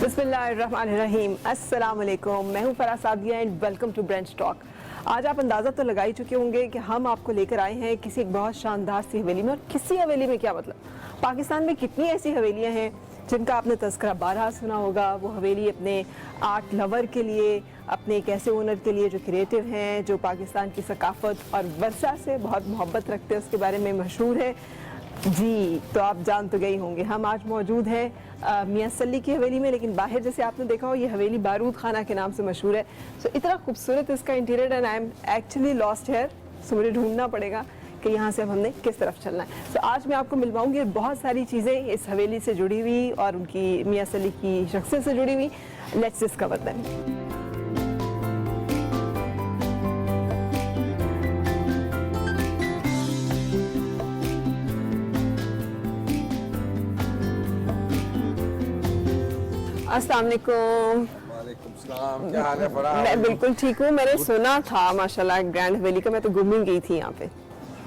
बिस्मिल्लाहिर्रहमानिर्रहीम, अस्सलाम वालेकुम। मैं हूँ Farah Sadia and welcome to brunch talk. आज आप अंदाज़ा तो लगा ही चुके होंगे कि हम आपको लेकर आए हैं किसी एक बहुत शानदार सी हवेली में। और किसी हवेली में क्या मतलब, पाकिस्तान में कितनी ऐसी हवेलियाँ हैं जिनका आपने तज़किरा बारहा सुना होगा। वो हवेली अपने आर्ट लवर के लिए, अपने एक ऐसे ओनर के लिए जो क्रिएटिव हैं, जो पाकिस्तान की सकाफ़त और वर्षा से बहुत मोहब्बत रखते हैं, उसके बारे में मशहूर है जी। तो आप जान तो गए होंगे, हम आज मौजूद हैं मियां सल्ली की हवेली में, लेकिन बाहर जैसे आपने देखा हो ये हवेली बारूद खाना के नाम से मशहूर है। सो इतना खूबसूरत इसका interior and I am actually lost here. So मुझे ढूंढना पड़ेगा कि यहाँ से अब हमने किस तरफ चलना है। सो आज मैं आपको मिलवाऊंगी बहुत सारी चीज़ें इस हवेली से जुड़ी हुई और उनकी मियां सल्ली की शख्सियत से जुड़ी हुई। Let's discover them. अस्सलाम वालेकुम। वालेकुम सलाम, क्या हाल है फराह? मैं बिल्कुल ठीक हूँ। मैंने सुना था माशाल्लाह ग्रैंड हवेली का, मैं तो घूम ही गई थी यहाँ पे।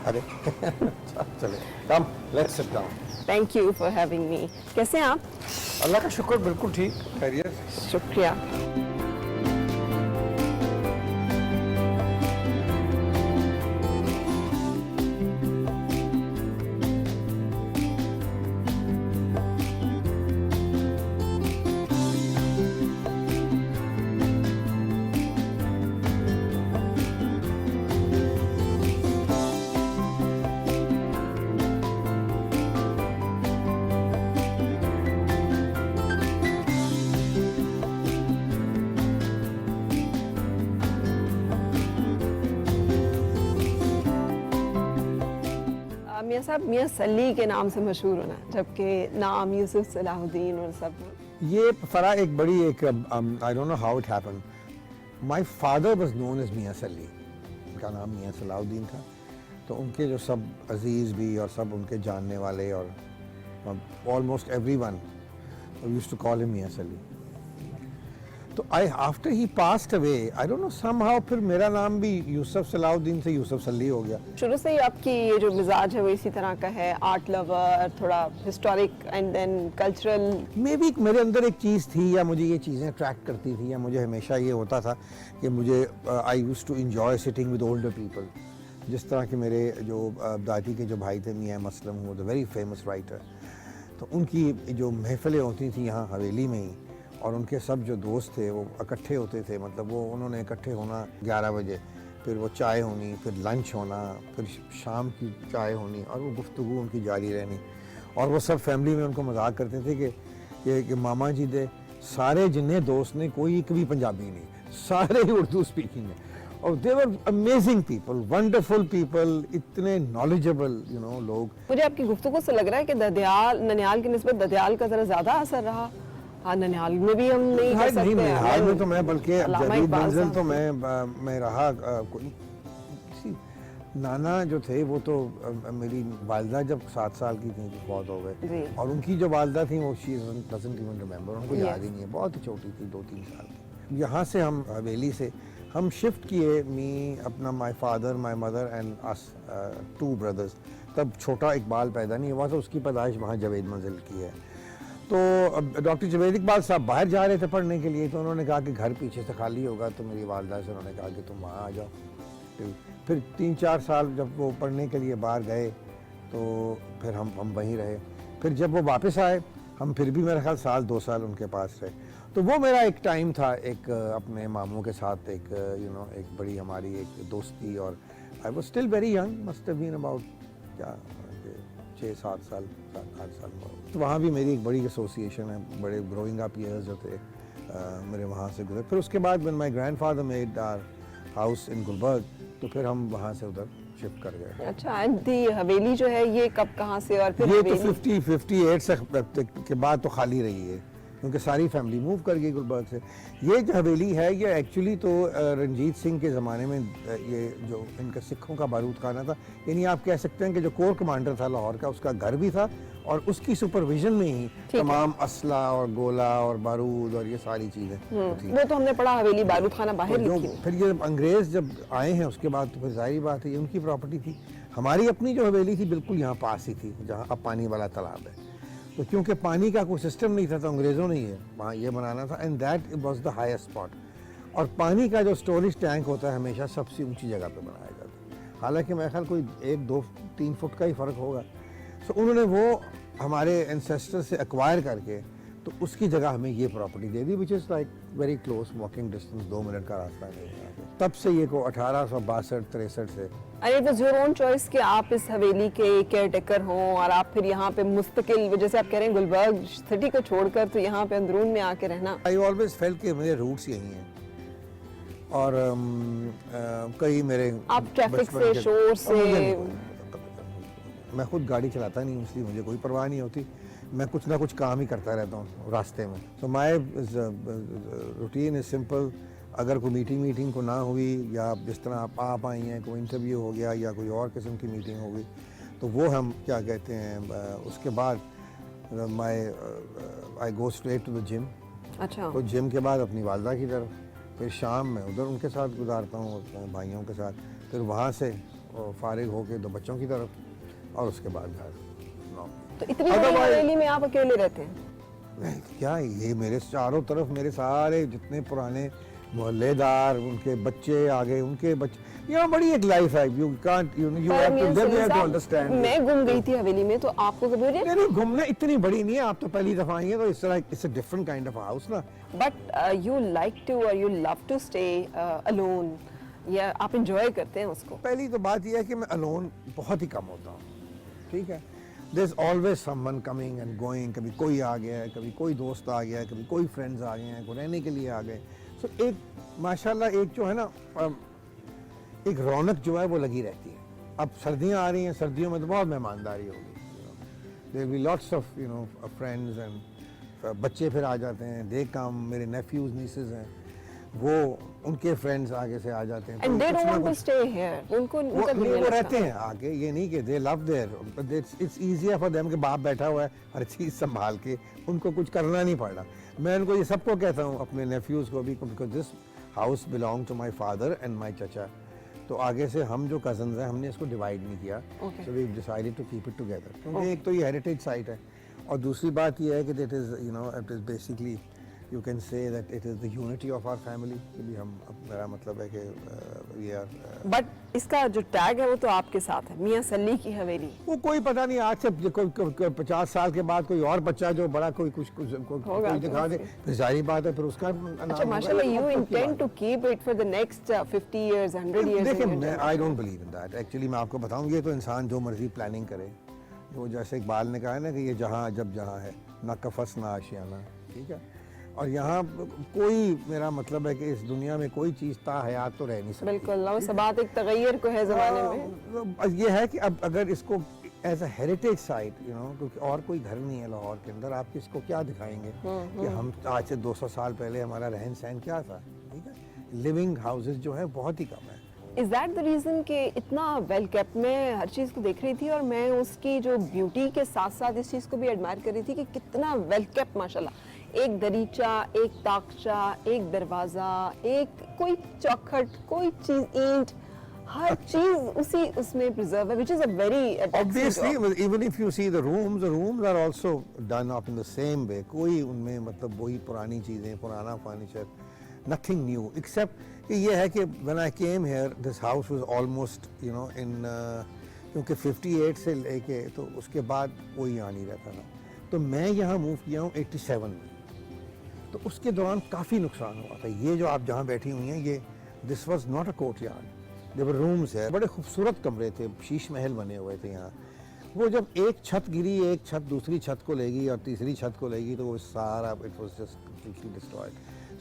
अरे चले, come let's sit down. Thank you for having me. कैसे हैं आप? अल्लाह का शुक्र, बिल्कुल ठीक, खैरियत। शुक्रिया। मियां साहब मियां सल्ली के नाम से मशहूर होना, जबकि नाम यूसुफ सलाहुद्दीन और सब। ये फराह एक बड़ी एक I don't know how it happened. My father was known as Miyan Salli, उनका नाम मियां सलाहुद्दीन था। तो उनके जो सब अजीज़ भी और सब उनके जानने वाले और almost everyone used to call him Miyan Salli. तो after he passed away, I don't know somehow फिर मेरा नाम भी यूसुफ सलाहुद्दीन से यूसुफ सल्ली हो गया। शुरू से ही आपकी ये जो मिजाज है वो इसी तरह का है, आर्ट लवर, थोड़ा historic and then cultural. Maybe मेरे अंदर एक चीज़ थी, या मुझे ये चीज़ें अट्रैक्ट करती थी, या मुझे हमेशा ये होता था कि मुझे I used to enjoy sitting with older people. जिस तरह के मेरे जो दादी के जो भाई थे मियाँ मसलम, वो द वेरी फेमस राइटर, तो उनकी जो महफ़िलें होती थी यहाँ हवेली में ही, और उनके सब जो दोस्त थे वो इकट्ठे होते थे, मतलब वो उन्होंने इकट्ठे होना 11 बजे, फिर वो चाय होनी, फिर लंच होना, फिर शाम की चाय होनी, और वो गुफ्तगू उनकी जारी रहनी। और वो सब फैमिली में उनको मजाक करते थे कि मामा जी दे सारे जिन्ने दोस्त ने कोई एक भी पंजाबी नहीं, सारे ही उर्दू स्पीकिंग है। और they were amazing people, wonderful people, इतने नॉलेजेबल लोग। मुझे आपकी गुफ्तगू से लग रहा है कि ददियाल ननिहाल की निस्बत ददियाल का जरा ज्यादा असर रहा। हाँ, ननिहाल में भी हम नहीं कर सकते। ननिहाल में तो मैं बल्कि अल्लामा जदीद इकबाल मंजिल साहब तो मैं रहा किसी नाना जो थे वो तो मेरी वालदा जब 7 साल की थी तो बहुत हो जी। गए, और उनकी जो वालदा थी वो शी डजंट इवन रिमेंबर, उनको Yes. याद ही नहीं है, बहुत ही छोटी थी, 2-3 साल की। यहाँ से हम हवेली से हम शिफ्ट किए, मी अपना my father, my mother and us 2 brothers. तब छोटा इकबाल पैदा नहीं हुआ था, उसकी पैदाइश वहाँ जावेद मंजिल की है। तो डॉक्टर जावेद इकबाल साहब बाहर जा रहे थे पढ़ने के लिए, तो उन्होंने कहा कि घर पीछे से खाली होगा, तो मेरी वालदा से उन्होंने कहा कि तुम वहाँ आ जाओ। फिर 3-4 साल जब वो पढ़ने के लिए बाहर गए तो फिर हम वहीं रहे। फिर जब वो वापस आए हम फिर भी मेरा ख्याल 1-2 साल उनके पास रहे। तो वो मेरा एक टाइम था, एक अपने मामों के साथ एक एक बड़ी हमारी एक दोस्ती, और I was still very young, must have been about 6-7 साल, 7-8 साल। तो वहाँ भी मेरी एक बड़ी एसोसिएशन है, बड़े ग्रोइंग अप ईयर्स जो थे मेरे वहाँ से गुजरे। फिर उसके बाद when my grandfather made our house in Gulberg, तो फिर हम वहाँ से उधर शिफ्ट कर गए। अच्छा, एंड दी हवेली जो है ये कब कहाँ से, और फिर ये तो हवेली 58 के बाद तो खाली रही है, क्योंकि सारी फैमिली मूव कर गई गुलबर्ग से। ये जो हवेली है ये एक्चुअली तो रंजीत सिंह के ज़माने में ये जो इनका सिखों का बारूद खाना था, यानी आप कह सकते हैं कि जो कोर कमांडर था लाहौर का, उसका घर भी था, और उसकी सुपरविजन में ही तमाम असला और गोला और बारूद और ये सारी चीज़ें थी। वो तो हमने पढ़ा, हवेली बारूद खाना बाहर जो लिखी हुई। फिर ये अंग्रेज़ जब आए हैं उसके बाद तो फिर जाहिर बात है ये उनकी प्रॉपर्टी थी। हमारी अपनी जो हवेली थी बिल्कुल यहाँ पास ही थी, जहाँ अब पानी वाला तालाब है। तो क्योंकि पानी का कोई सिस्टम नहीं था तो अंग्रेज़ों ने ये वहाँ ये बनाना था, and that was the highest spot. और पानी का जो स्टोरेज टैंक होता है हमेशा सबसे ऊंची जगह पे बनाया जाता है, हालांकि मेरे ख्याल कोई 1-2-3 फुट का ही फ़र्क होगा। सो उन्होंने वो हमारे एंसेस्टर से एक्वायर करके तो उसकी जगह हमें ये property they the, which is like very close walking distance, 2 minute का रास्ता है यहाँ से। तब से ये को 1862-63 से। And it was your own choice कि आप इस हवेली के केयरटेकर हों, और आप फिर यहाँ पे मुस्तकिल, जैसे आप कह रहे हैं गुलबर्ग सिटी को छोड़कर तो यहाँ पे अंदरून में आके रहना। आई ऑलवेज फेल्ट कि मेरे रूट्स यही हैं, और कई मेरे आप ट्रैफिक बचपन से, के- शोर से, मुझे नहीं, मैं खुद गाड़ी चलाता नहीं हूँ, इसलिए मुझे कोई परवाह नहीं होती। मैं कुछ ना कुछ काम ही करता रहता हूँ रास्ते में। तो माय रूटीन इज सिंपल। अगर कोई मीटिंग को ना हुई, या जिस तरह आप आई हैं, कोई इंटरव्यू हो गया या कोई और किस्म की मीटिंग हो गई, तो वो हम क्या कहते हैं उसके बाद I go straight to the gym. अच्छा, तो जिम के बाद अपनी वालदा की तरफ, फिर शाम में उधर उनके साथ गुजारता हूँ, अपने भाइयों के साथ, फिर वहाँ से फारिग होके 2 बच्चों की तरफ, और उसके बाद घर। तो इतनी बड़ी हवेली में आप अकेले रहते हैं? क्या ये मेरे चारों तरफ मेरे सारे जितने पुराने मोहल्लेदार, उनके बच्चे आ गए, उनके बच्चे, यहाँ बड़ी एक लाइफ है। You can't you have to understand. मैं गुम गई थी हवेली में, तो आपको कभी नहीं, घूमना इतनी बड़ी नहीं है, आप तो पहली दफा आई हैं, तो इस तरह it's a different kind of house ना। बट यू लाइक टू और you love to stay alone, या आप एंजॉय करते हैं उसको? पहली तो बात यह है कि मैं अलोन बहुत ही कम होता हूँ, ठीक है। There is always someone coming and going, कभी कोई आ गया है, कभी कोई दोस्त आ गया है, कभी कोई फ्रेंड्स आ गए हैं, कोई रहने के लिए आ गए। सो एक माशाल्लाह एक जो है ना एक रौनक जो है वो लगी रहती है। अब सर्दियाँ आ रही हैं, सर्दियों में तो बहुत मेहमानदारी होगी, there will be lots of friends, and बच्चे फिर आ जाते हैं, दे कम, मेरे नेफ्यूज नीसेस हैं, वो उनके फ्रेंड्स आगे से आ जाते हैं। एंड दे कुछ डोंट ना वांट टू कुछ- स्टे हियर, उनको वो उनका नहीं, दिल वो लगता। रहते हैं आगे, ये नहीं कि they love there, it's easier for them कि बाप बैठा हुआ है हर चीज़ संभाल के, उनको कुछ करना नहीं पड़ रहा। मैं उनको ये सबको कहता हूँ, अपने नेफ्यूज़ को भी, because this house belong to my father and my चचा। तो आगे से हम जो कजन्स हैं हमने इसको डिवाइड नहीं किया, Okay. So we decided to keep it together, क्योंकि एक तो ये हेरिटेज साइट है, और दूसरी बात ये है कि it is it is basically You can say that it is the unity of our family. कि भी हम मेरा मतलब है कि we are बट इसका जो टैग है वो तो आपके साथ है, मियां सल्ली की हवेली। वो कोई पता नहीं आज से कोई 50 साल के बाद कोई और बच्चा जो बड़ा कोई कुछ कोई दिखा दे, फिर जाहिर बात है फिर उसका अच्छा माशाल्लाह, you intend to keep it for the next 50 years 100 years? देखिए, I don't believe in that. Actually मैं आपको बताऊं, ये तो इंसान जो मर्जी प्लानिंग करे, वो जैसे इकबाल ने कहा है ना कि ये जहाँ जब जहाँ है, ना कफस ना आशियाना, ठीक है। और यहाँ कोई, मेरा मतलब है कि इस दुनिया में कोई चीज़ ताहयात तो रह नहीं सकती। बिल्कुल, वो सबात एक तगैयर को है ज़माने में। ये है कि अब अगर इसको as a heritage site, you know, क्योंकि और कोई घर नहीं है लाहौर के अंदर, आप किसको क्या दिखाएंगे कि हम आज से 200 साल पहले हमारा रहन सहन क्या था, ठीक है। लिविंग हाउसेस जो है बहुत ही कम है। इज दैट द रीज़न कि इतना वेल केप्ट, मैं हर चीज़ को देख रही थी और मैं उसकी जो ब्यूटी के साथ साथ इस चीज़ को भी एडमायर कर रही थी कि कितना वेल केप्ट माशाल्लाह। एक दरीचा, एक ताकचा, एक दरवाज़ा, एक कोई चौखट, कोई चीज़, ईंट, हर चीज़ उसी उसमें प्रिजर्व है, which is a very Obviously, even if you see the rooms are also done up in the same way. कोई उनमें मतलब वही पुरानी चीज़ें, पुराना फर्नीचर, nothing new, except कि ये है कि when I came here, this house was almost, you know, in क्योंकि 58 से लेके तो उसके बाद कोई यहाँ नहीं रहता था, तो मैं यहाँ मूव किया हूँ 87 में, तो उसके दौरान काफ़ी नुकसान हुआ था। ये जो आप जहाँ बैठी हुई हैं, ये this was not a courtyard, there were rooms है, बड़े खूबसूरत कमरे थे, शीश महल बने हुए थे यहाँ। वो जब एक छत गिरी, एक छत दूसरी छत को लेगी और तीसरी छत को लेगी, तो वो सारा it was just completely destroyed.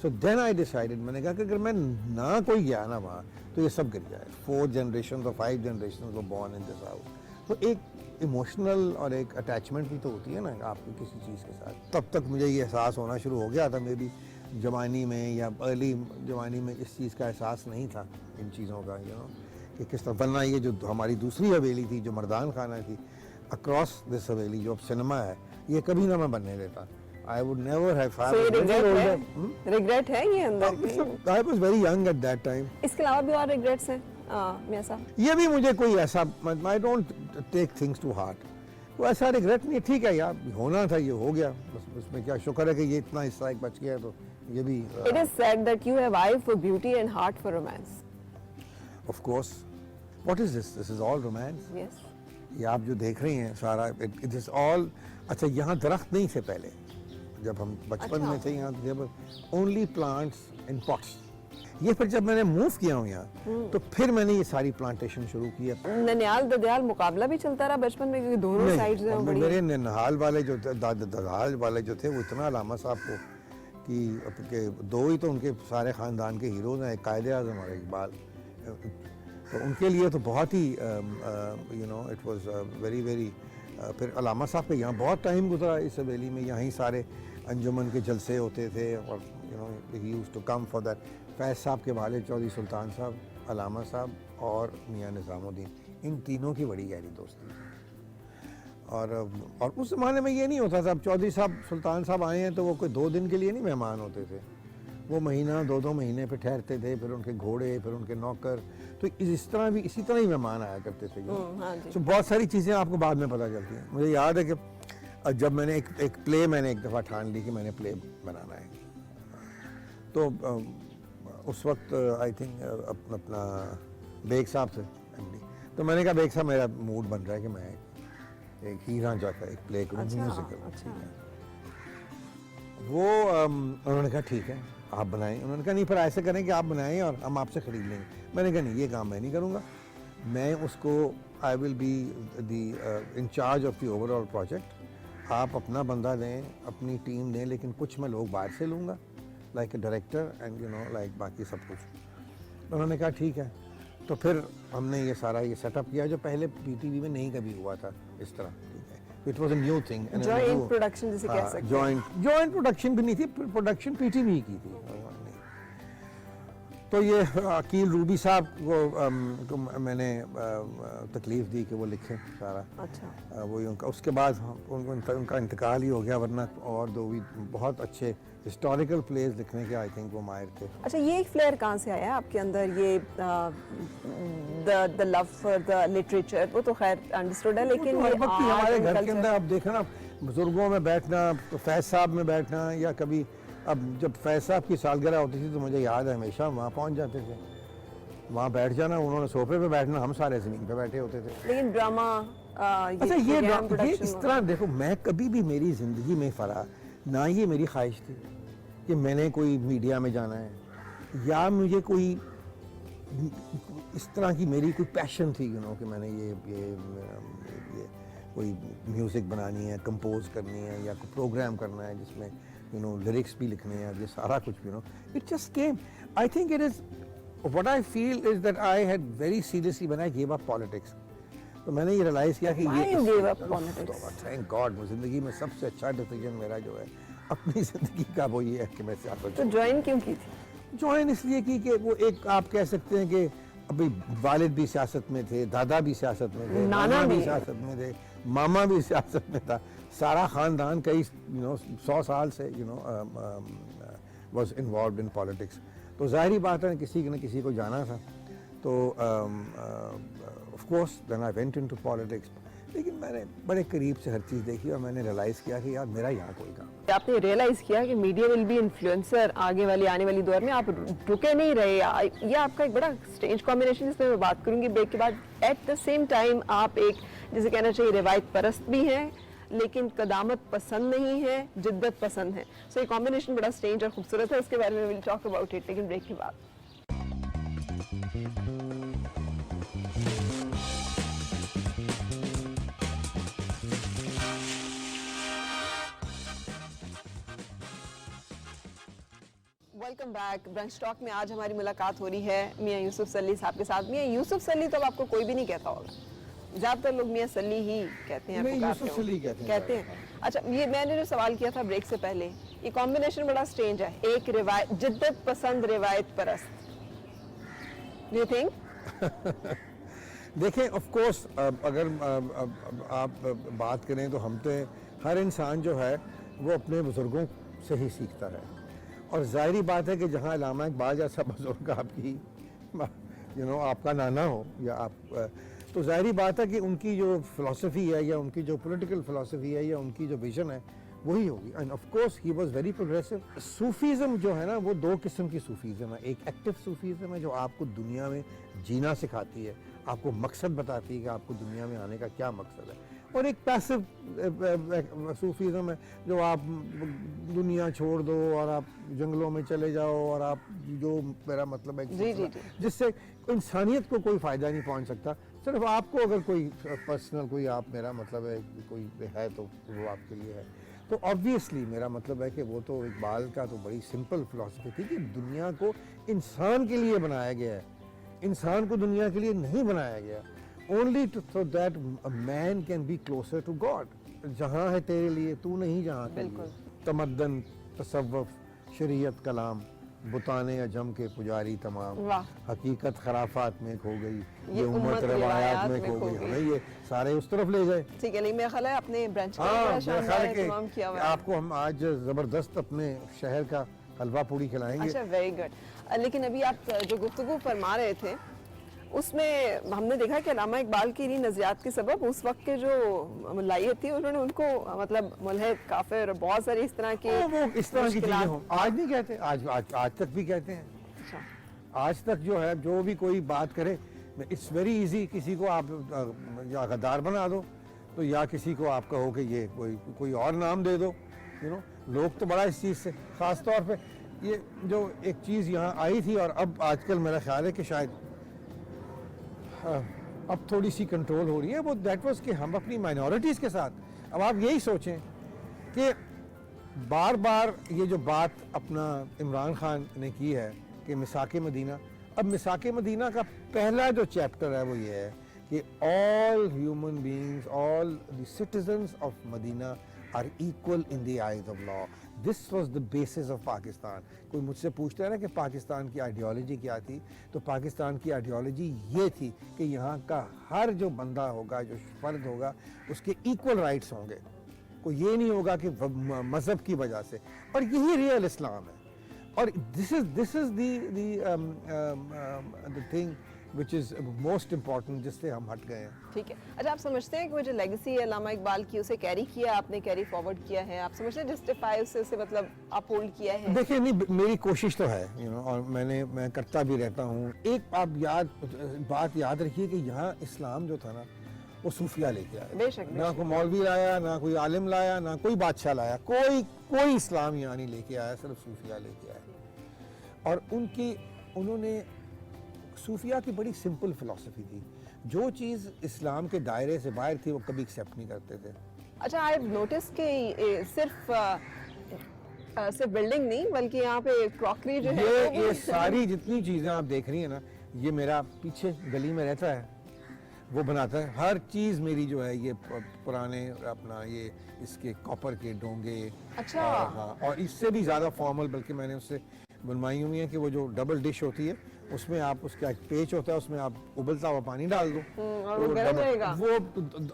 So then I decided, मैंने कहा कि अगर मैं ना कोई गया ना वहाँ, तो ये सब गिर जाए। 4 जनरेशन और 5 generation were born in this house. तो एक इमोशनल और एक अटैचमेंट भी तो होती है ना आपकी किसी चीज़ के साथ। तब तक मुझे ये एहसास होना शुरू हो गया था, मे बी जवानी में या अर्ली जवानी में इस चीज़ का एहसास नहीं था, इन चीज़ों का, यू नो, कि किस तरह। वरना ये जो हमारी दूसरी हवेली थी, जो मर्दान खाना थी, अक्रॉस दिस हवेली जो अब सिनेमा है, ये कभी ना मैं बनने देता। I would never have had regret है ये अंदर की? I was very young at that time. इसके अलावा भी और रिग्रेट्स हैं मियां साहब? ये भी मुझे कोई ऐसा, I don't take things to heart. वो ऐसा रिग्रेट नहीं, ठीक है यार, होना था, ये हो गया, बस उसमें क्या शुक्र है कि ये इतना हिस्सा एक बच गया, तो ये भी। It is said that you have eye for beauty and heart for romance. Of course. What is this? This is all romance. Yes. ये आप जो देख रही हैं सारा, it is all। अच्छा, यहाँ दरख्त नहीं थे पहले, जब हम बचपन में थे यहाँ, जब ओनली प्लांट्स इन पॉट्स। ये फिर जब मैंने मूव किया हूँ यहाँ, तो फिर मैंने ये सारी प्लांटेशन शुरू की। ननिहाल ददयाल मुकाबला भी चलता रहा बचपन में, क्योंकि दोनों साइड्स हैं बड़ी। मेरे ननिहाल वाले जो ददयाल वाले जो थे, वो इतना अलामा साहब को कि 2 ही तो उनके सारे ख़ानदान के हीरोज़ हैं, एक कायदे आज़म और इकबाल, तो उनके लिए तो बहुत ही you know, it was very very. फिर अलामा साहब के यहाँ बहुत टाइम गुजरा इस हवेली में, यहाँ ही सारे अंजुमन के जलसे होते थे, और you know he used to come for that. Faiz साहब के वालिद चौधरी सुल्तान साहब, अलामा साहब और मियां निज़ामुद्दीन, इन तीनों की बड़ी गहरी दोस्ती थी। और उस ज़माने में ये नहीं होता था, अब चौधरी साहब सुल्तान साहब आए हैं तो वो कोई 2 दिन के लिए नहीं मेहमान होते थे, वो महीना 2-2 महीने पे ठहरते थे, फिर उनके घोड़े, फिर उनके नौकर, तो इस तरह भी इसी तरह ही मेहमान आया करते थे। तो बहुत सारी चीज़ें आपको बाद में पता चलती हैं। मुझे याद है कि जब मैंने एक प्ले मैंने एक दफ़ा ठान ली कि मैंने प्ले बनाना है, तो उस वक्त आई थिंक अपना बेग साहब थे MD, तो मैंने कहा बेग साहब मेरा मूड बन रहा है कि मैं एक हीरा जाकर एक प्ले करूँ, म्यूजिकल। वो उन्होंने कहा ठीक है आप बनाएं। उन्होंने कहा नहीं, फिर ऐसे करें कि आप बनाएं और हम आपसे ख़रीद लेंगे। मैंने कहा नहीं, ये काम मैं नहीं करूँगा, मैं उसको I will be the in charge of the overall project. आप अपना बंदा दें, अपनी टीम दें, लेकिन कुछ मैं लोग बाहर से लूँगा, like a director and you know like बाकी सब कुछ। उन्होंने कहा ठीक है। तो फिर हमने ये सारा ये सेटअप किया जो पहले PTV में नहीं कभी हुआ था इस तरह, ठीक है। It was a new thing, joint production जिसे कह सकते हैं। जॉइंट प्रोडक्शन भी नहीं थी, प्रोडक्शन PTV की थी। तो ये अकील रूबी साहब को मैंने तकलीफ़ दी कि वो लिखें सारा। अच्छा। वही उनका, उसके बाद उनका इंतकाल ही हो गया, वरना और 2 भी बहुत अच्छे हिस्टोरिकल प्लेस लिखने के आई थिंक वो माहिर थे। अच्छा, ये एक फ्लेयर कहाँ से आया आपके अंदर, ये the love for the literature? वो तो खैर अंडरस्टूड है, लेकिन ये हमारे घर के अंदर आप देखना, बुजुर्गों में बैठना, तो फैज साहब में बैठना, या कभी अब जब फैज साहब की सालगिरह होती थी तो मुझे याद है हमेशा वहाँ पहुँच जाते थे, वहाँ बैठ जाना, उन्होंने सोफे पे बैठना, हम सारे ज़मीन पे बैठे होते थे। लेकिन ड्रामा अच्छा ये इस तरह देखो, मैं कभी भी मेरी ज़िंदगी में फरा ना ये मेरी ख्वाहिश थी कि मैंने कोई मीडिया में जाना है या मुझे कोई इस तरह की मेरी कोई पैशन थी कि मैंने ये कोई म्यूज़िक बनानी है, कंपोज करनी है या कोई प्रोग्राम करना है जिसमें लिरिक्स भी लिखने हैं, ये सारा कुछ it just came. I think it is what I feel is that I had very seriously when I give up politics, तो मैंने ये रियलाइज़ किया कि थैंक गॉड ज़िंदगी में सबसे अच्छा डिसीजन मेरा जो है अपनी ज़िंदगी का वो ये है कि मैं सियासत। तो ज्वाइन क्यों की थी? ज्वाइन इसलिए की कि वो एक आप कह सकते हैं कि अभी वालिद भी सियासत में थे, दादा भी सियासत में थे, नाना भी सियासत में थे, मामा भी सियासत में था, सारा ख़ानदान कई 100 साल से वाज इन्वॉल्व्ड इन पॉलिटिक्स। तो ज़ाहिरी बात है किसी न किसी को जाना था, तो of course then I went into politics. लेकिन मैंने बड़े करीब से हर चीज़ देखी और मैंने रियलाइज़ किया कि यार मेरा यहाँ कोई काम। आपने रियलाइज किया कि मीडिया विल बी इन्फ्लुएंसर आगे वाली आने वाली दौर में, आप रुके नहीं रहे। ये आपका एक बड़ा स्ट्रेंज कॉम्बिनेशन, जिसमें मैं बात करूंगी ब्रेक के बाद। एट द सेम टाइम आप एक, जिसे कहना चाहिए, रिवायत परस्त भी हैं लेकिन कदामत पसंद नहीं है, जिद्दत पसंद है। सो ये कॉम्बिनेशन बड़ा स्ट्रेंज और खूबसूरत है, उसके बारे में विल टॉक अबाउट इट, लेकिन ब्रेक के बाद। Welcome back. ब्रंच टॉक में आज हमारी मुलाकात हो रही है मियां यूसुफ सल्ली साहब के साथ। मियां यूसुफ सल्ली तो अब आपको कोई भी नहीं कहता होगा, ज्यादातर लोग मियां सल्ली ही कहते हैं, यूसुफ सल्ली कहते हैं। अच्छा, ये मैंने जो सवाल किया था ब्रेक से पहले, ये कॉम्बिनेशन बड़ा स्ट्रेंज है, एक रिवायत, जिद्दत पसंद रिवायत परस्त। Do you think? देखें, ऑफ कोर्स अगर आप बात करें तो हम तो हर इंसान जो है वो अपने बुजुर्गों से ही सीखता है, और ज़ाहिरी बात है कि जहाँ अल्लामा इकबाल जैसा बुजुर्ग आपकी आपका नाना हो या आप, तो ज़ाहिरी बात है कि उनकी जो फ़िलासफ़ी है या उनकी जो पॉलिटिकल फ़िलासफ़ी है या उनकी जो विज़न है वही होगी। End of course he was very progressive. Sufism जो है ना, वो दो किस्म की सूफीज़म है। एक एक्टिव सूफीज़म है जो आपको दुनिया में जीना सिखाती है, आपको मकसद बताती है कि आपको दुनिया में आने का क्या मकसद है, और एक पैसिव सूफीज़म है जो आप दुनिया छोड़ दो और आप जंगलों में चले जाओ और आप जो, मेरा मतलब है जिससे इंसानियत को कोई फ़ायदा नहीं पहुंच सकता, सिर्फ आपको अगर कोई पर्सनल कोई आप, मेरा मतलब है कोई है तो वो आपके लिए है। तो ऑब्वियसली मेरा मतलब है कि वो तो इकबाल का तो बड़ी सिंपल फिलॉसफी थी कि दुनिया को इंसान के लिए बनाया गया है, इंसान को दुनिया के लिए नहीं बनाया गया। Only so that a man can be closer to God। जहाँ है तेरे लिए, तू नहीं जहाँ के लिए। तमद्दन, तसव्वुफ, शरीयत, कलाम, बुताने अजम के पुजारी तमाम, हकीकत खराफात में खो गई, ये उम्मत रवायात में खो गई, हमें ये सारे उस तरफ ले जाए। ठीक है, मेरा ख्याल है अपने ब्रांच का आपको हम आज जबरदस्त अपने शहर का हलवा पूड़ी खिलाएंगे। अच्छा, वेरी गुड। लेकिन अभी आप जो गुफ्तगू फरमा रहे थे उसमें हमने देखा कि अल्लामा इकबाल की नज़रियात के सबब उस वक्त के जो मलाइयत थी उन्होंने उनको मतलब मुल्हिद, काफिर, बहुत सारी इस तरह की इस तरह की चीजें हो, आज नहीं कहते, आज तक भी कहते हैं। अच्छा। आज तक जो है जो भी कोई बात करे, इट्स वेरी इजी, किसी को आप या गद्दार बना दो तो या किसी को आप कहो कि ये कोई और नाम दे दो। लोग तो बड़ा इस चीज़ से, ख़ास तौर पे ये जो एक चीज़ यहाँ आई थी और अब आजकल मेरा ख्याल है कि शायद अब थोड़ी सी कंट्रोल हो रही है, वो दैट वाज कि हम अपनी माइनॉरिटीज़ के साथ, अब आप यही सोचें कि बार बार ये जो बात अपना इमरान खान ने की है कि मिसाके मदीना, अब मिसाके मदीना का पहला जो चैप्टर है वो ये है कि all human beings, all the citizens of Medina are equal in the eyes of law. This was the basis of Pakistan. कोई मुझसे पूछता है ना कि पाकिस्तान की आइडियोलॉजी क्या थी, तो पाकिस्तान की आइडियोलॉजी ये थी कि यहाँ का हर जो बंदा होगा, जो फर्द होगा, उसके इक्वल राइट्स होंगे, कोई ये नहीं होगा कि मज़हब की वजह से, और यही रियल इस्लाम है। और this is the thing which is most important, जिससे हम हट गए हैं। ठीक है। अच्छा, आप समझते हैं कि वो जो लेगेसी है अल्लामा इकबाल की, उसे कैरी किया आपने, कैरी फॉरवर्ड किया है, आप समझते हैं जस्टिफाई उसे मतलब अपहोल्ड किया है? देखिए, नहीं, मेरी कोशिश तो है, और मैं करता भी रहता हूँ। एक आप बात याद रखिए कि यहाँ इस्लाम जो था ना, वो सूफिया लेके आया। बेशक, ना बेशक। कोई मौलवी लाया, ना कोई आलिम लाया, ना कोई बादशाह लाया, कोई इस्लाम यहाँ नहीं लेके आया, सिर्फ सूफिया लेके आया। और उन्होंने सूफिया की बड़ी सिंपल फिलॉसफी थी। जो चीज़ इस्लाम के दायरे से बाहर थी, वो कभी एक्सेप्ट नहीं करते थे। अच्छा, आई नोटिस कि सिर्फ बिल्डिंग नहीं, बल्कि यहाँ पे क्रॉकरी जो है ये सारी जितनी चीज़ें आप देख रही हैं ना, ये मेरा पीछे गली में रहता है, वो बनाता है। हर चीज़ मेरी जो है, ये पुराने अपना ये इसके कॉपर के डोंगे। अच्छा। हाँ, और इससे भी ज़्यादा फॉर्मल, बल्कि मैंने उससे बनवाई हुई है कि वो जो डबल डिश होती है, उसमें आप उसका एक पेच होता है, उसमें आप उबलता हुआ पानी डाल दो, और वो गर्म रहेगा। वो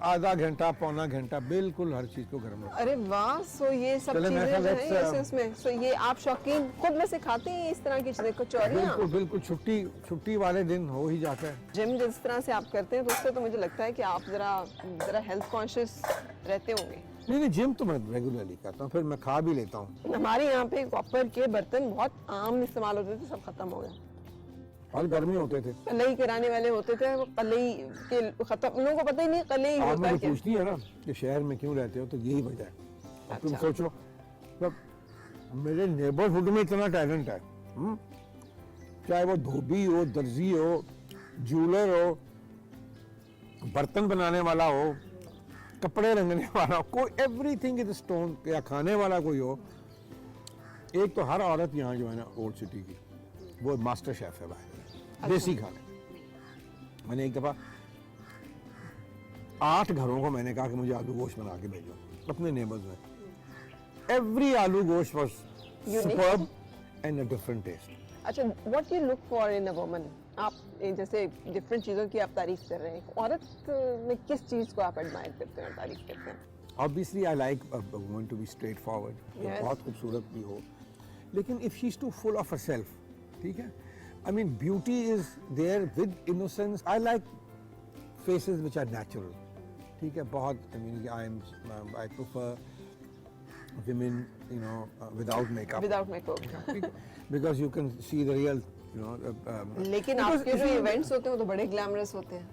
आधा घंटा पौना घंटा बिल्कुल हर चीज़ को गर्म रखता है। अरे वाह! सो ये सब चले, मैं चीजें जो ख्याल हैं इसमें, सो ये आप शौकीन खुद में से खाते हैं इस तरह की चीजें, कचौरियाँ? बिल्कुल छुट्टी वाले दिन हो ही जाता है। जिम जिस तरह से आप करते हैं, तो उससे तो मुझे लगता है कि आप जरा हेल्थ कॉन्शियस रहते होंगे। नहीं, जिम तो मैं रेगुलरली करता हूँ, फिर मैं खा भी लेता हूँ। हमारे यहाँ पे कॉपर के बर्तन बहुत आम इस्तेमाल होते थे, सब खत्म हो गए। और गर्मी होते थे। कलई कराने वाले होते थे, वो कलई के खत्म, लोगों को पता ही नहीं कलई आप होता मुझे क्या। पूछती है ना कि शहर में क्यों रहते हो, तो यही वजह है। अब तुम अच्छा। सोचो, तो मेरे नेबरहुड में इतना टैलेंट है, चाहे वो धोबी हो, दर्जी हो, जूलर हो, बर्तन बनाने वाला हो, कपड़े रंगने वाला हो, कोई एवरीथिंग इज स्टोन, या खाने वाला कोई हो। एक तो हर औरत यहाँ जो है ना ओल्ड सिटी की, वो मास्टर शेफ है बाहर, देसी खाने। मैंने एक दफा 8 घरों को मैंने कहा कि मुझे आलू गोश्त बना के भेजो अपने नेबर्स में। Every aloo gosht was superb and a different taste. अच्छा, what you look for in a woman? आप जैसे डिफरेंट चीज़ों की आप तारीफ कर रहे हैं, औरत में किस चीज़ को आप एडमायर करते हैं और तारीफ करते हैं? Obviously I like a woman to be straightforward, Yes. बहुत खूबसूरत भी हो, लेकिन if she is too full of herself, ठीक है, I mean beauty is there with innocence. I like faces which are natural, ठीक है, बहुत, I mean I prefer women, without makeup, without makeup. because you can see the real, लेकिन because आपके if जो you- events होते हैं वो तो बड़े ग्लैमरस होते हैं,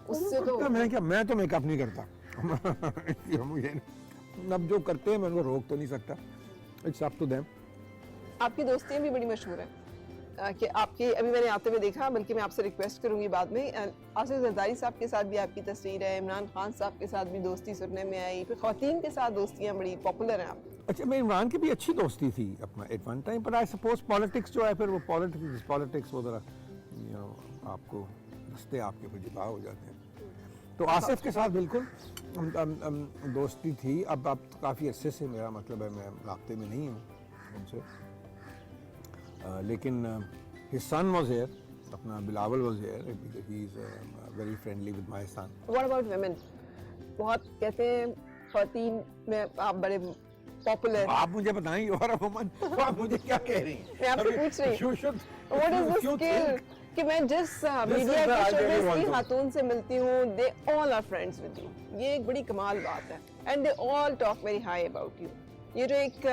उससे तो मैं तो मेकअप नहीं करता। मुझे अब जो करते हैं मैं उनको रोक तो नहीं सकता, इट्स अप टू देम। आपकी दोस्तियां भी बड़ी मशहूर हैं कि आपकी, अभी मैंने आते हुए देखा, बल्कि मैं आपसे रिक्वेस्ट करूंगी बाद में, आसिफ जरदारी साहब के साथ भी आपकी तस्वीर है, इमरान खान साहब के साथ भी दोस्ती सुनने में आई, फिर ख़वातीन के साथ दोस्तियां बड़ी पॉपुलर हैं आप। अच्छा, मैं इमरान की भी अच्छी दोस्ती थी अपना एट वन टाइम, पर आई सपोज पॉलिटिक्स जो है, फिर वो पॉलिटिक्स वो जरा आपको रास्ते आपके फिर जुदा हो जाते हैं। तो आसिफ के साथ बिल्कुल दोस्ती थी। अब काफ़ी अच्छे से मेरा मतलब है, मैं राब्ते में नहीं हूँ उनसे, लेकिन हिज सन वाज हियर, अपना Bilawal was here, he is very friendly with my son. What about women? बहुत कहते हैं ख़वातीन में आप बड़े पॉपुलर। आप मुझे बताएं, और वुमन, आप मुझे क्या कह रही हैं? मैं आपसे पूछ रही हूँ, You should- what is the you skill? think- कि मैं जिस मीडिया is the के idea शोबे want की to- खातून से मिलती हूँ, they all are friends with you. ये एक बड़ी कमाल बात है, and they all talk very high about you. ये जो एक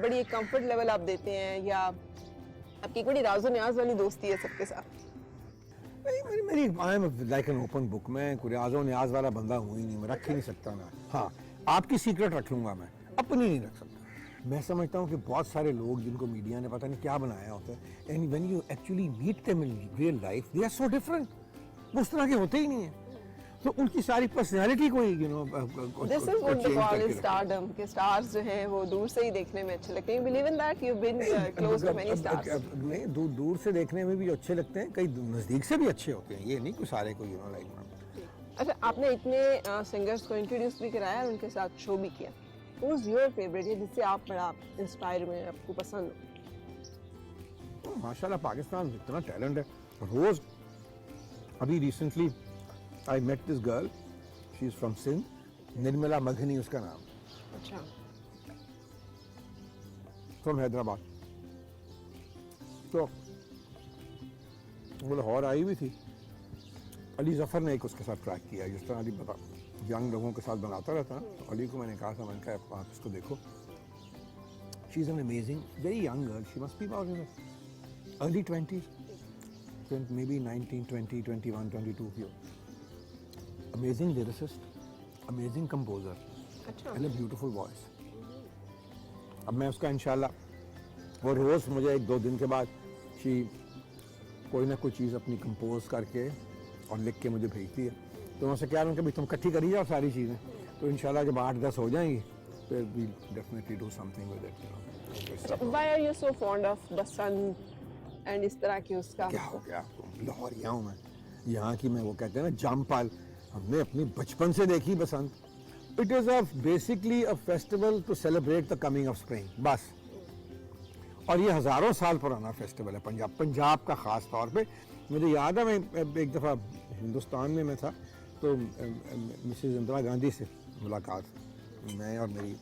बड़ी एक कंफर्ट लेवल आप देते हैं, या आपकी एक बड़ी राज़ो न्याज वाली दोस्ती है सबके साथ। मेरी I am like an open book. मैं कोई राज़ो न्याज वाला बंदा हूँ ही नहीं, मैं रख ही नहीं सकता ना। हाँ, आपकी सीक्रेट रख लूँगा, मैं अपनी नहीं रख सकता। मैं समझता हूँ कि बहुत सारे लोग जिनको मीडिया ने पता नहीं क्या बनाया होता है, and when you actually meet them in real life, they are so different. वो उस तरह के होते ही नहीं है, तो उनकी सारी पर्सनैलिटी को this is what they call stardom, के स्टार्स जो हैं वो दूर से ही देखने में अच्छे लगते हैं। Believe in that, you have been close to many stars. नहीं, दूर से देखने में भी अच्छे लगते हैं, कई नज़दीक से भी अच्छे होते हैं, ये नहीं कोई सारे को लाइक। अच्छा, आपने इतने सिंगर्स को इंट्रोड्यूस भी कराया और उनके साथ शो भी किया। Who's your favorite, या जिससे आप बड़ा इंस्पायर हुए, आपको पसंद हो? माशाल्लाह पाकिस्तान में इतना टैलेंट है। रोज, अभी recently I met this girl, she is from Sindh, Nirmala मघनी उसका नाम, अच्छा, फ्रॉम हैदराबाद। तो वो लाहौर आई हुई थी, अली जफ़र ने एक उसके साथ ट्रैक किया है, जिस तरह अली बता यंग लोगों के साथ बनाता रहता है, तो अली को मैंने कहा था, मैंने कहा आप इसको देखो, she is an amazing very young girl, she must be about early 20s, maybe 19, 20, 21, 22 की हो, अमेजिंग लिरिसिस्ट, अमेजिंग कंपोजर अच्छा एंड अ ब्यूटीफुल वॉइस। अब मैं उसका इंशाल्लाह, वो रोज़ मुझे 1-2 दिन के बाद कोई ना कोई चीज़ अपनी कंपोज करके और लिख के मुझे भेजती है, तो मैं उससे कह रहा हूँ कि भाई तुम इकट्ठी करी जाओ सारी चीज़ें, तो इंशाल्लाह जब 8-10 हो जाएंगी फिर we definitely do something with it. Why are you so fond of Basant and इस तरह की उसका क्या हो गया आपको, लाहौरिया हूँ मैं, यहाँ की मैं, वो कहते हैं ना जामपाल, हमने अपनी बचपन से देखी Basant. It is basically a festival to celebrate the coming of spring, बस। और ये हज़ारों साल पुराना फेस्टिवल है पंजाब का ख़ास तौर पे। मुझे याद है, मैं एक दफ़ा हिंदुस्तान में मैं था, तो मिसेस इंदिरा गांधी से मुलाकात, मैं और मेरी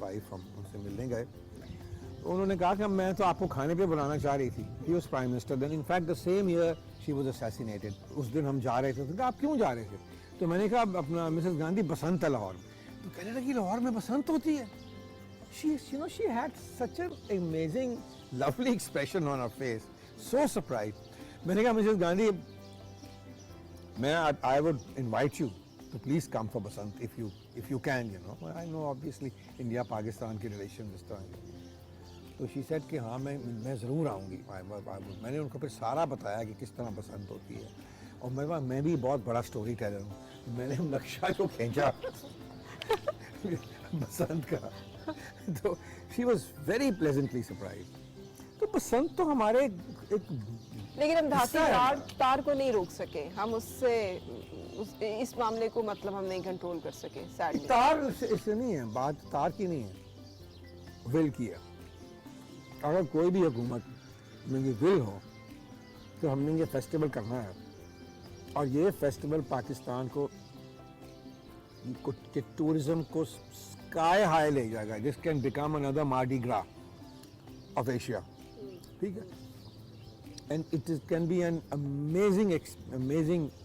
वाइफ हम उनसे मिलने गए, तो उन्होंने कहा कि मैं तो आपको खाने पे बुलाना चाह रही थी। He was prime minister then, in fact the same year she was assassinated. उस दिन हम जा रहे थे, तो कहा आप क्यों जा रहे थे, तो मैंने कहा अपना मिसेस गांधी बसंत है लाहौर में, तो कहने लगी लाहौर में बसंत होती है। She had such an amazing, lovely expression on her face, so surprised. मैंने कहा Mrs Gandhi, I would invite you to please come for Basant if you can, you know. I know obviously India Pakistan की relation इस तरह की। तो she said कि हाँ मैं ज़रूर आऊँगी। मैंने उनको फिर सारा बताया कि किस तरह बसंत होती है, और मैं भी बहुत बड़ा स्टोरी टेलर हूँ। मैंने नक्शा जो खींचा बसंत का, तो she was very pleasantly surprise. तो बसंत तो हमारे एक, लेकिन हम धासी तार को नहीं रोक सके, हम उससे इस मामले को मतलब हम नहीं कंट्रोल कर सके सैडली। तार इससे नहीं है, बात तार की नहीं है, विल की है। अगर कोई भी हुकूमत में ये विल हो तो हमने ये फेस्टिवल करना है, और ये फेस्टिवल पाकिस्तान को टूरिज्म को स्काई हाई ले जाएगा। This can become another Mardi ग्रा ऑफ एशिया, ठीक है, and it can be an amazing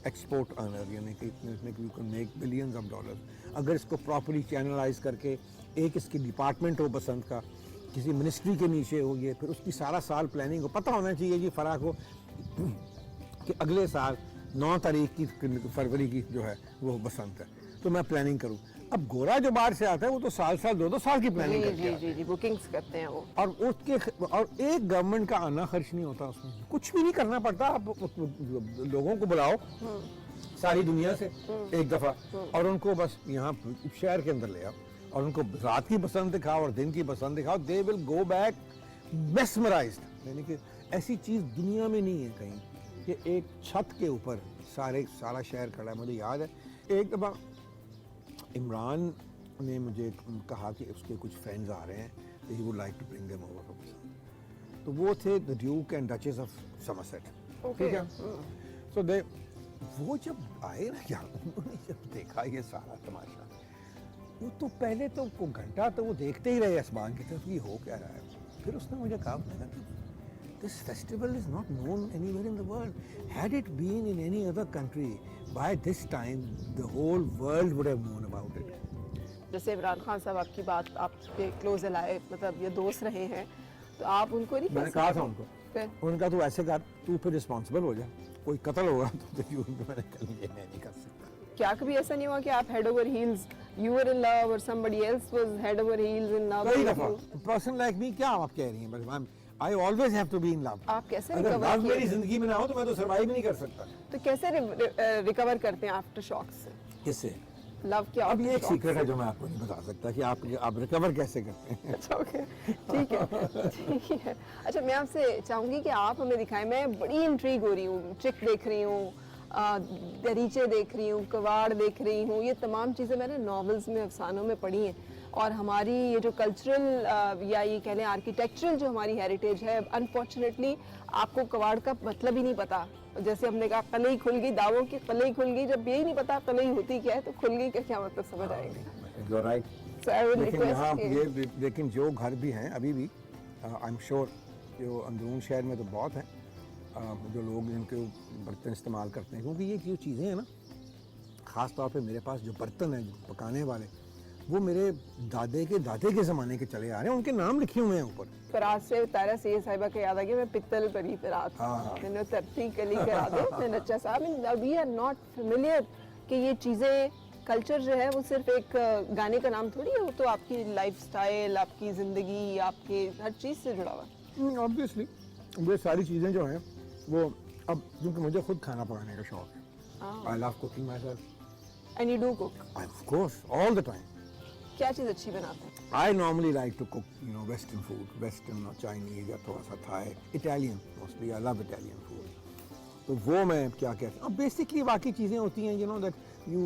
export earner, यानी कि इसमें you can make billions of dollars अगर इसको प्रॉपर्ली चैनलाइज करके। एक इसकी डिपार्टमेंट हो बसंत का, किसी मिनिस्ट्री के नीचे हो ये, फिर उसकी सारा साल प्लानिंग हो। पता होना चाहिए जी फराह को कि अगले साल 9 तारीख की फरवरी की जो है वो बसंत है, तो मैं प्लानिंग करूँ। अब गोरा जो बाहर से आता है वो तो साल 2-2 साल की प्लानिंग करके आता है। जी बुकिंग्स करते हैं वो, और एक गवर्नमेंट का आना खर्च नहीं होता, उसमें कुछ भी नहीं करना पड़ता। आप लोगों को बुलाओ सारी दुनिया से एक दफा, और उनको बस यहाँ शहर के अंदर ले आओ, और उनको रात की बसंत दिखाओ और दिन की बसंत दिखाओ, they will go back mesmerised. यानी कि ऐसी चीज दुनिया में नहीं है कहीं कि एक छत के ऊपर सारा शहर खड़ा है। मुझे याद है एक दफा इमरान ने मुझे कहा कि उसके कुछ फ्रेंड्स आ रहे हैं, तो he would like to bring them over for Basant. तो वो थे the duke and duchess of Somerset, ठीक है। सो दे वो जब आए ना, क्या उन्होंने जब देखा ये सारा तमाशा, वो तो पहले तो को घंटा तो वो देखते ही रहे आसमान की तरफ, ये हो क्या रहा है। फिर उसने मुझे कहा, this festival is not known anywhere in the world. Had it been in any other country, by this time the whole world would have known about it. जैसे इमरान खान साहब आपकी बात आपके क्लोज लाए, मतलब ये दोस्त रहे हैं, तो आप उनको नहीं, मैंने कहा था उनको, उनका तो ऐसे कर, तू फिर रिस्पॉन्सिबल हो जा, कोई कत्ल होगा तो मैंने कल ये नहीं कर सकता। क्या कभी ऐसा नहीं हुआ कि आप head over heels, you were in love or somebody else was head over heels in love? कई दफा पर्सन लाइक मी, क्या आप कह रही हैं, बस I always have to be in love. आप कैसे अगर रिकवर लव मेरी जिंदगी में ना हो तो मैं तो सर्वाइव नहीं कर सकता। तो कैसे रिकवर करते हैं आफ्टर शॉक से? किससे? लव क्या? अब ये एक सीक्रेट है जो मैं आपको नहीं बता सकता कि आप रिकवर कैसे करते हैं। अच्छा ओके, ठीक है ठीक है। अच्छा मैं आपसे चाहूंगी कि आप हमें दिखाएं, मैं बड़ी इंट्रीग हो रही हूँ, ट्रिक देख रही हूँ, दरीचे देख रही हूँ, कवाड़ देख रही हूँ, ये तमाम चीज़ें मैंने नॉवेल्स में, अफसानों में पढ़ी हैं, और हमारी ये जो कल्चरल या ये कह लें आर्किटेक्चरल जो हमारी हेरिटेज है, अनफॉर्चुनेटली आपको कवाड़ का मतलब ही नहीं पता। जैसे हमने कहा कलई खुल गई, दावों की कलई खुल गई, जब यही नहीं पता कलई होती क्या है तो खुल गई का क्या मतलब समझ आएगा। You're right. लेकिन यहाँ ये, लेकिन जो घर भी हैं अभी भी, आई एम श्योर जो अंदरून शहर में तो बहुत हैं, जो लोग जिनके बर्तन इस्तेमाल करते हैं, क्योंकि ये जो चीज़ें हैं ना, ख़ास तौर पे मेरे पास जो बर्तन हैं जो पकाने वाले, वो मेरे दादे के ज़माने के चले आ रहे हैं, उनके नाम लिखे हुए हैं ऊपर। फराज से तारा सैयद साहिबा के याद आ गया, मैं पित्तल परी फराज, मैंने तरती कली करा दो, मैं नच्चा साहब, वी आर नॉट फेमिलियर कि ये चीज़ें, कल्चर जो है वो सिर्फ एक गाने का नाम थोड़ी है, वो तो आपकी लाइफस्टाइल, आपकी ज़िंदगी, आपके हर चीज़ से जुड़ा हुआ है। ऑब्वियसली ये सारी चीज़ें जो हैं वो, अब क्योंकि मुझे खुद खाना पकाने का शौक है, I love cooking my self. And you do cook? Of course, all the time. क्या चीज़ अच्छी बनाते हैं? I normally like to cook, you know, Western food, Western or Chinese या थोड़ा सा Thai, Italian mostly. I love Italian food. तो वो मैं क्या कहता हूँ, अब बेसिकली बाकी चीज़ें होती हैं, you know that you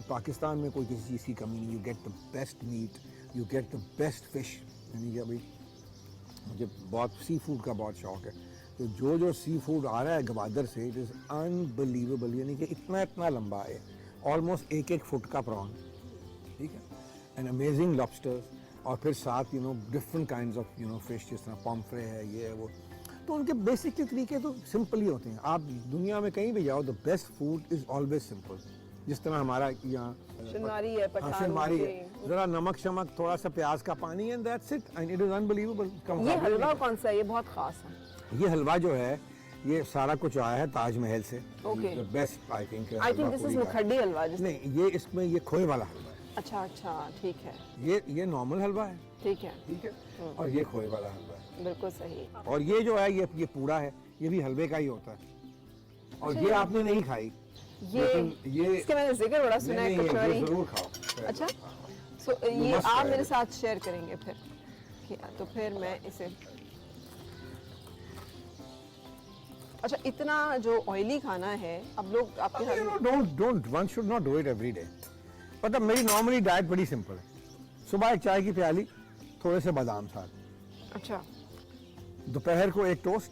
Pakistan में कोई किसी चीज़ की कमी नहीं, you get the best meat, you get the best fish, यानी कि अभी मुझे बहुत सी फूड का बहुत शौक है, तो जो सी फूड आ रहा है गवादर से, इट इज़ अनबिलीवेबल, यानी कि इतना लंबा है, ऑलमोस्ट 1 फुट का प्रॉन, ठीक है, एंड अमेजिंग लॉबस्टर्स, और फिर साथ you know different kinds of you know fish, जिस तरह पॉम्फ्रे है, ये है वो, तो उनके बेसिक तरीके तो सिंपल ही होते हैं। आप दुनिया में कहीं भी जाओ, the best food is always simple, जिस तरह हमारा यहाँ शनवारी है, पठान शनवारी है, जरा नमक शमक, थोड़ा सा प्याज का पानी, and that's it, and it is unbelievable. ये हलवा कौन सा है? ये बहुत खास है। ये हलवा जो है, ये सारा कुछ आया है ताजमहल से, Okay. Best I think this is mukhaddi halwa. नहीं, ये इसमें ये खोए वाला हलवा है। अच्छा, ठीक है, ये नॉर्मल हलवा है, ठीक है, और ये खोए वाला हलवा है, बिल्कुल सही। और ये जो है ये पूरा है, ये भी हलवे का ही होता है, और ये आपने नहीं खाई, लेकिन ये इसके मैंने जिक्र बड़ा सुना है, ये कचौरी। जरूर खाओ। अच्छा, सो ये मस्त आप है। मेरे साथ शेयर करेंगे फिर, तो फिर मैं इसे, अच्छा, इतना जो ऑयली खाना है, अब लोग आपके साथ don't one should not do it every day. मतलब मेरी नॉर्मली डाइट बड़ी सिंपल है, सुबह एक चाय की प्याली, थोड़े से बादाम साथ, अच्छा, दोपहर को एक टोस्ट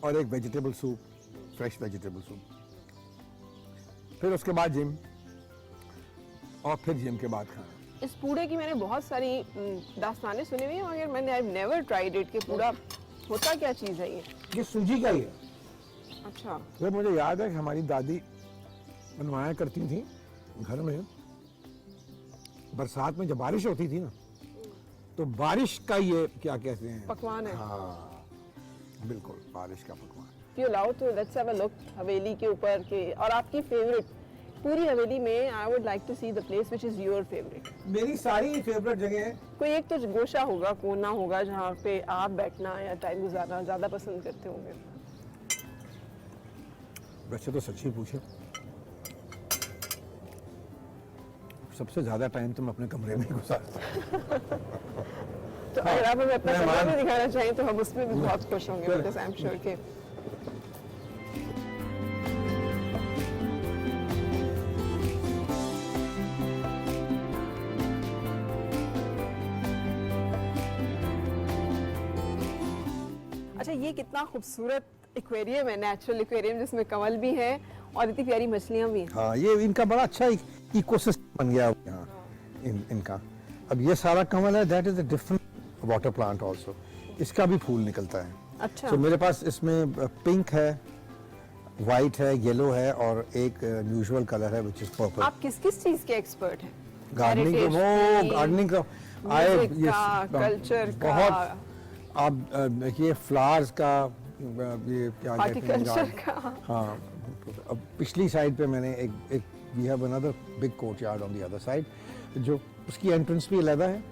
और एक vegetable soup, fresh vegetable soup, फिर उसके बाद जिम, और फिर जिम के बाद खाना। इस पूड़े की मैंने बहुत सारी दास्तानें सुनी हुई हैं, मगर मैंने आई नेवर ट्राइड इट कि पूरा होता क्या चीज़ है ये सूजी का ही है। अच्छा, फिर मुझे याद है कि हमारी दादी बनवाया करती थी घर में, बरसात में जब बारिश होती थी ना, तो बारिश का ये क्या कहते हैं, पकवान है। हाँ बिल्कुल, बारिश का पकवान। यू अलाउ तो लेट्स हैव अ लुक हवेली के ऊपर के, और आपकी फेवरेट पूरी हवेली में, I would like to see the place which is your favourite. मेरी सारी फेवरेट जगह है, कोई एक तो गोशा होगा, कोना होगा, जहाँ पे आप बैठना या टाइम गुजारना ज़्यादा पसंद करते होंगे। वैसे तो सच्ची पूछे, सबसे ज्यादा टाइम तो मैं अपने कमरे में गुजारता हूँ। तो अगर आप हमें अपना मेहमान- कमरा भी दिखाना चाहें तो हम उसमें भी बहुत खुश होंगे, बिकॉज़ आई एम श्योर कि अच्छा, ये कितना खूबसूरत एक्वेरियम है, नेचुरल एक्वेरियम, जिसमें कमल भी है और इतनी प्यारी मछलियाँ भी हैं। हाँ, ये इनका बड़ा अच्छा इकोसिस्टम बन गया यहाँ इनका। अब ये सारा कमल है, that is a different water plant also, इसका भी फूल निकलता है। अच्छा, तो मेरे पास इसमें पिंक है, वाइट है, येलो है, और एक यूजुअल कलर है विच इज पर्पल। आप किस किस चीज़ के एक्सपर्ट हैं? गार्डनिंग Heritage वो की, गार्डनिंग का म्यूजिक का, कल्चर का, बहुत। आप देखिए फ्लावर्स का, ये क्या कहते हैं, हॉर्टिकल्चर का। हाँ, अब पिछली साइड पे मैंने एक we have another big courtyard on the other side, जो उसकी एंट्रेंस भी अलग है,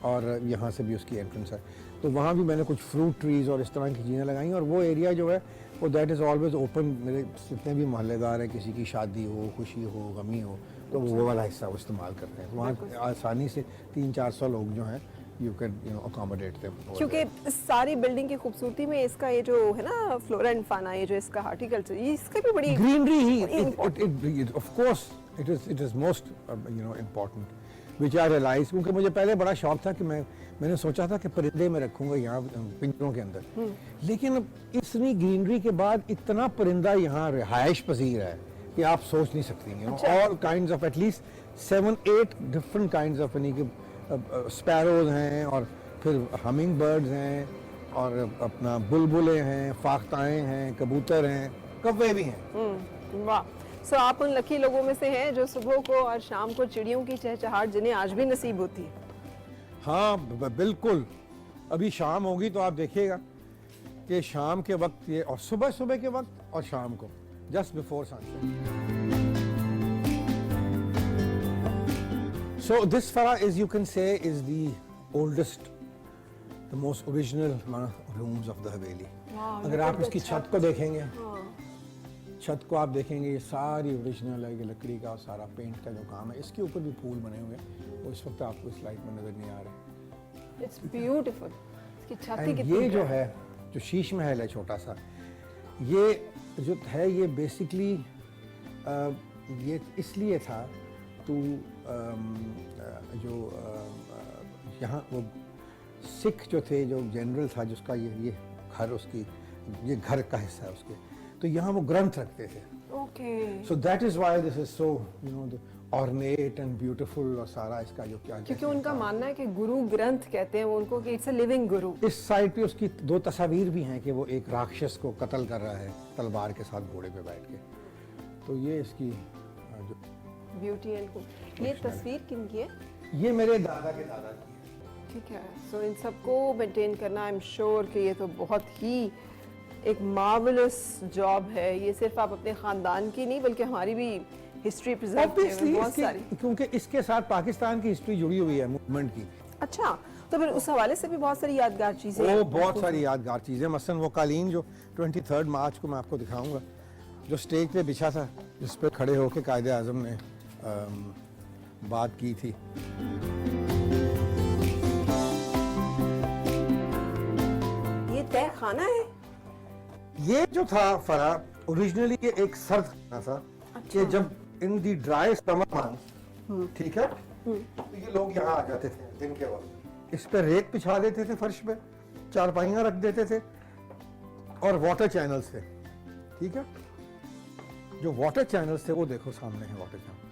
और यहाँ से भी उसकी एंट्रेंस है, तो वहाँ भी मैंने कुछ फ्रूट ट्रीज और इस तरह की चीज़ें लगाई, और वो एरिया जो है वो दैट इज़ ऑलवेज ओपन। मेरे जितने भी मोहल्लेदार हैं, किसी की शादी हो, खुशी हो, गमी हो, तो वो वाला हिस्सा वो इस्तेमाल करते हैं, तो वहाँ आसानी से 300-400 लोग जो हैं, यू कैन अकोमोडेट देम। क्योंकि इस सारी बिल्डिंग की खूबसूरती में इसका ये जो है ना फ्लोरा एंड फाना, ये जो इसका हॉर्टिकल्चर, ये इसका भी बड़ी ग्रीनरी ही, important. Of course it is most important which I realise, क्योंकि मुझे पहले बड़ा शौक था कि मैंने सोचा था कि परिंदे में रखूंगा यहाँ पिंजरों के अंदर, लेकिन इतनी ग्रीनरी के बाद इतना परिंदा यहाँ रिहाइश पसीर है कि आप सोच नहीं सकती। All kinds of at least 7-8 different kinds of, यानी कि स्पैरोज हैं, और फिर हमिंग बर्ड्स हैं, और अपना बुलबुलें हैं, फाख्ताएं हैं, कबूतर हैं, कौवे भी हैं। वाह। सो आप उन लकी लोगों में से हैं जो सुबह को और शाम को चिड़ियों की चहचहाट जिन्हें आज भी नसीब होती है। हाँ बिल्कुल। अभी शाम होगी तो आप देखिएगा कि शाम के वक्त ये, और सुबह सुबह के वक्त और शाम को, just before sunset. So this Farah is, you can say, is the oldest, the most original rooms of the Haveli. अगर आप इसकी छत को देखेंगे, छत को आप देखेंगे, ये सारी ओरिजिनल है, ये लकड़ी का और सारा पेंट का जो काम है। इसके ऊपर भी फूल बने हुए हैं, वो इस वक्त आपको इस लाइट में नजर नहीं आ रहे। It's beautiful. इसकी छत ही And कितनी ये जो है। है, जो शीश महल है छोटा सा, ये जो है, ये बेसिकली ये इसलिए था तो जो यहाँ वो सिख जो थे, जो जनरल था जिसका ये घर, उसकी ये घर का हिस्सा है उसके, तो यहाँ वो ग्रंथ रखते थे। Okay. So that is why this is so ornate and beautiful, और सारा इसका जो क्या, क्योंकि उनका मानना है कि गुरु ग्रंथ कहते हैं वो उनको, कि इट्स अ लिविंग गुरु। इस साइड पे उसकी दो तस्वीर भी हैं कि वो एक राक्षस को कत्ल कर रहा है तलवार के साथ घोड़े पे बैठ के। तो ये इसकी जो ब्यूटी एंड ये तस्वीर किनकी है? ये मेरे दादा के दादा की है। ठीक है। सो इन सबको मेंटेन करना, आई एम श्योर कि ये तो बहुत ही एक मार्वलस जॉब है। ये सिर्फ आप अपने खानदान की नहीं बल्कि हमारी भी हिस्ट्री प्रिजर्व की है बहुत सारी। क्योंकि इसके साथ पाकिस्तान की हिस्ट्री जुड़ी हुई है मूवमेंट की। अच्छा, तो फिर उस हवाले से भी बहुत सारी यादगार चीजें वो बहुत सारी यादगार चीज़ें, मसलन वो कालीन जो 23 मार्च को मैं आपको दिखाऊंगा, जो स्टेज पे बिछा था, जिस पे खड़े होकर कायदे आज़म ने बात की थी। ये तय खाना है। ये जो था फरा, ओरिजिनली ये एक सर्द खाना था कि जब इन दी ड्राई समर मंथ, ठीक है, तो ये लोग यहाँ आ जाते थे दिन के वक्त, इस पे रेत बिछा देते थे, फर्श पे चारपाइयाँ रख देते थे, और वाटर चैनल्स थे, ठीक है। जो वाटर चैनल्स थे वो देखो सामने है वाटर चैनल।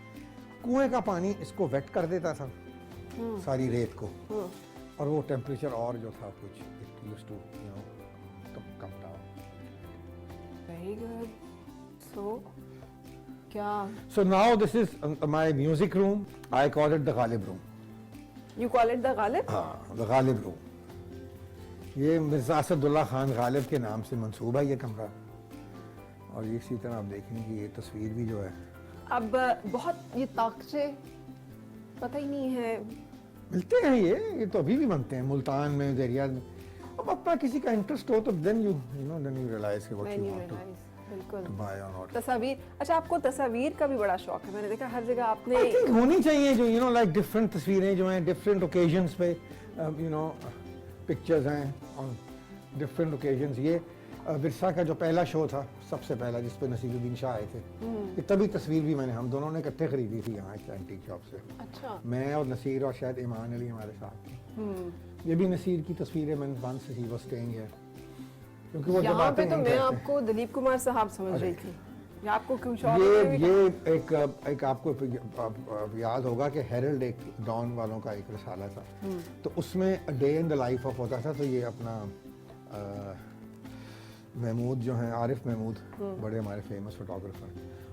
कुएं का पानी इसको वेट कर देता था, सारी रेत को, और वो टेम्परेचर और जो था कुछ it used to come down. Very good. So क्या? So now this is my music room. I call it the Ghalib room. You call it the Ghalib? हाँ, the Ghalib room. ये मिर्जा असदुल्ला खान गालिब के नाम से मंसूब है ये कमरा। और ये इसी तरह आप देखेंगे कि ये तस्वीर भी जो है, अब बहुत ये ताकचे पता ही नहीं है। मिलते हैं ये तो अभी भी बनते हैं मुल्तान में, देरिया में। अब अपना किसी का इंटरेस्ट हो तो then you realize what you want बिल्कुल। to buy or not. तस्वीर, अच्छा आपको तस्वीर का भी बड़ा शौक है, मैंने देखा हर जगह आपने। I think होनी चाहिए जो like डिफरेंट तस्वीरें जो हैं डिफरेंट ओकेजन्स पे, पिक्चर्स हैं ऑन डिफरेंट ओकेजन्स। ये विरसा का जो पहला शो था, सबसे पहला, जिस पे नसीरुद्दीन शाह आए थे, ये तभी तस्वीर भी हम दोनों ने इकट्ठे खरीदी थी यहाँ एक एंटीक शॉप से। अच्छा। मैं और नसीर और शायद ईमान अली हमारे साथ थे। ये भी नसीर की तस्वीर है, मैंने once he was staying here, क्योंकि वो जब यहाँ आते पे तो हैं मैं आपको दिलीप कुमार साहब समझ रही थी। ये आपको क्यों शौक है? ये एक आपको याद होगा कि हेरल्ड एक डॉन वालों का एक रसाला था, तो उसमें day in the life of होता था। तो ये अपना महमूद जो हैं, आरिफ महमूद, बड़े हमारे फेमस फोटोग्राफर,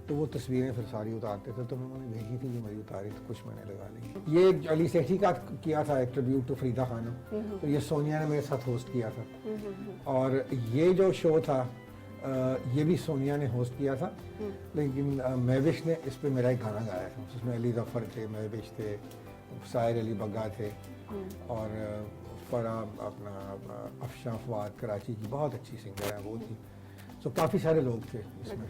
तो वो तस्वीरें फिर सारी उतारते थे, तो मैं उन्होंने भेजी थी, जो मेरी उतारी तो कुछ मैंने लगा ली। ये अली सेठी का किया था एक ट्रिब्यूट टू फरीदा खानम, तो ये सोनिया ने मेरे साथ होस्ट किया था। और ये जो शो था ये भी सोनिया ने होस्ट किया था, लेकिन महविश ने इस पे मेरा एक गाना गाया था। उसमें अली जफ़र थे, महविश थे, साहिर अली बग्गा थे, और फरा अपना अफशां फवाद कराची की बहुत अच्छी सिंगर है वो थी। सो काफ़ी सारे लोग थे इसमें।